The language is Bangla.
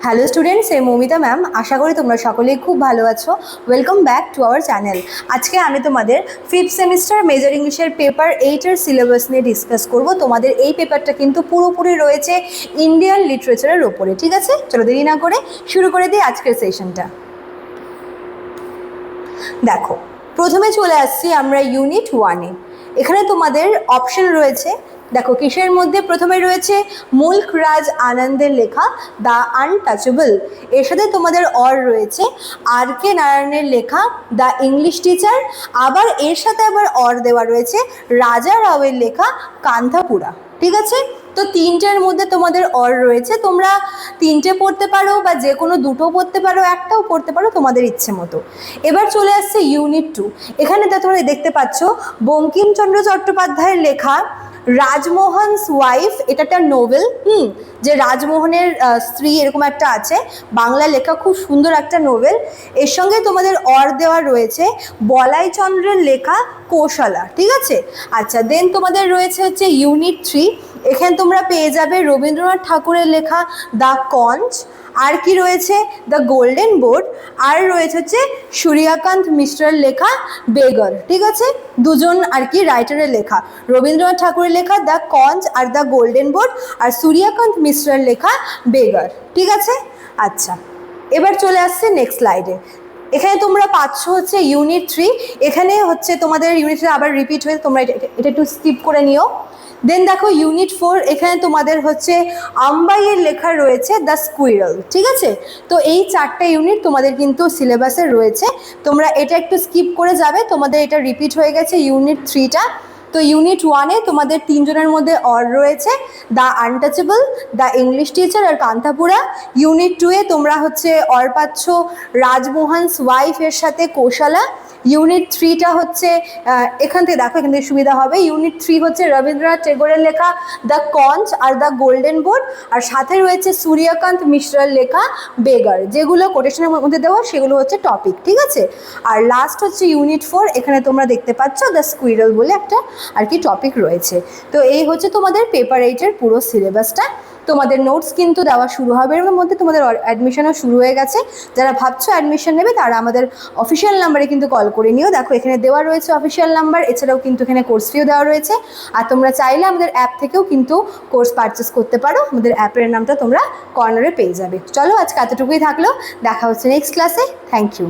হ্যালো স্টুডেন্টস, এই মৌমিতা ম্যাম। আশা করি তোমরা সকলেই খুব ভালো আছো। Welcome back to our channel. আজকে আমি তোমাদের 5th সেমিস্টার মেজর ইংলিশের পেপার 8-এর সিলেবাস নিয়ে ডিসকাস করব। তোমাদের এই পেপারটা কিন্তু পুরোপুরি রয়েছে ইন্ডিয়ান লিটারেচারের ওপরে। ঠিক আছে, চলো দেরি না করে শুরু করে দিই আজকের সেশনটা। দেখো, প্রথমে চলে আসছি আমরা ইউনিট 1-এ। এখানে তোমাদের অপশন রয়েছে। দেখো কিসের মধ্যে প্রথমে রয়েছে মুল্ক রাজ আনন্দের লেখা দ্য আনটাচেবল। এর সাথে তোমাদের রয়েছে আর কে নারায়ণের লেখা দ্য ইংলিশ টিচার। আবার এর সাথে আবার দেওয়া রয়েছে রাজা রাওয়ের লেখা কান্তাপুরা। ঠিক আছে, তো তিনটের মধ্যে তোমাদের রয়েছে। তোমরা তিনটে পড়তে পারো বা যে কোনো দুটো পড়তে পারো, একটাও পড়তে পারো, তোমাদের ইচ্ছে মতো। এবার চলে আসছে ইউনিট 2। এখানে তোমরা দেখতে পাচ্ছ বঙ্কিমচন্দ্র চট্টোপাধ্যায়ের লেখা রাজমোহনস ওয়াইফ। এটা একটা নোভেল, যে রাজমোহনের স্ত্রী এরকম একটা আছে, বাংলা লেখা, খুব সুন্দর একটা নোভেল। এর সঙ্গে তোমাদের দেওয়া রয়েছে বলাইচন্দ্রের লেখা কৌশলা। ঠিক আছে, আচ্ছা, দেন তোমাদের রয়েছে হচ্ছে ইউনিট 3। এখানে তোমরা পেয়ে যাবে রবীন্দ্রনাথ ঠাকুরের লেখা দ্য কঞ্চ। আর কি রয়েছে দ্য গোল্ডেন বোর্ড। আর রয়েছে হচ্ছে সূর্যকান্ত মিশ্রের লেখা বেগার। ঠিক আছে, দুজন আর কি রাইটারের লেখা, রবীন্দ্রনাথ ঠাকুরের লেখা দ্য কঞ্চ আর দ্য গোল্ডেন বোর্ড, আর সূর্যকান্ত মিশ্রের লেখা বেগার। ঠিক আছে, আচ্ছা, এবার চলে আসছে নেক্সট স্লাইডে। এখানে তোমরা পাচ্ছ হচ্ছে ইউনিট 3। এখানে হচ্ছে তোমাদের ইউনিট 3 আবার রিপিট হয়ে, তোমরা এটা একটু স্কিপ করে নিও। দেন দেখো ইউনিট 4। এখানে তোমাদের হচ্ছে আম্বাইয়ের লেখা রয়েছে দ্য স্কুইরাল। ঠিক আছে, তো এই 4টা ইউনিট তোমাদের কিন্তু সিলেবাসে রয়েছে। তোমরা এটা একটু স্কিপ করে যাবে, তোমাদের এটা রিপিট হয়ে গেছে ইউনিট 3টা। তো ইউনিট 1-এ তোমাদের তিনজনের মধ্যে রয়েছে the untouchable, the English teacher আর কান্তাপুরা। ইউনিট 2-এ তোমরা হচ্ছে পাচ্ছ রাজমোহনস ওয়াইফের সাথে কৌশলা। ইউনিট 3টা হচ্ছে এখান থেকে দেখো, এখান থেকে সুবিধা হবে। ইউনিট 3 হচ্ছে রবীন্দ্রনাথ টেগোরের লেখা দ্য কঞ্চ আর দ্য গোল্ডেন বোর্ড, আর সাথে রয়েছে সূর্যকান্ত মিশ্রার লেখা বেগার, যেগুলো কোটেশনের মধ্যে দেওয়া, সেগুলো হচ্ছে টপিক। ঠিক আছে, আর লাস্ট হচ্ছে ইউনিট 4। এখানে তোমরা দেখতে পাচ্ছ দ্য স্কুইরাল বলে একটা আর কি টপিক রয়েছে। তো এই হচ্ছে তোমাদের পেপার 8-এর পুরো সিলেবাসটা। তোমাদের নোটস কিন্তু দেওয়া শুরু হবে, এর মধ্যে তোমাদের অ্যাডমিশনও শুরু হয়ে গেছে। যারা ভাবছো অ্যাডমিশন নেবে তারা আমাদের অফিসিয়াল নাম্বারে কিন্তু কল করে নিও। দেখো এখানে দেওয়া রয়েছে অফিসিয়াল নাম্বার, এছাড়াও কিন্তু এখানে কোর্স ফিও দেওয়া রয়েছে। আর তোমরা চাইলে আমাদের অ্যাপ থেকেও কিন্তু কোর্স পারচেস করতে পারো। আমাদের অ্যাপের নামটা তোমরা কর্নারে পেয়ে যাবে। চলো আজকে এতটুকুই থাকলো, দেখা হচ্ছে নেক্সট ক্লাসে। Thank you.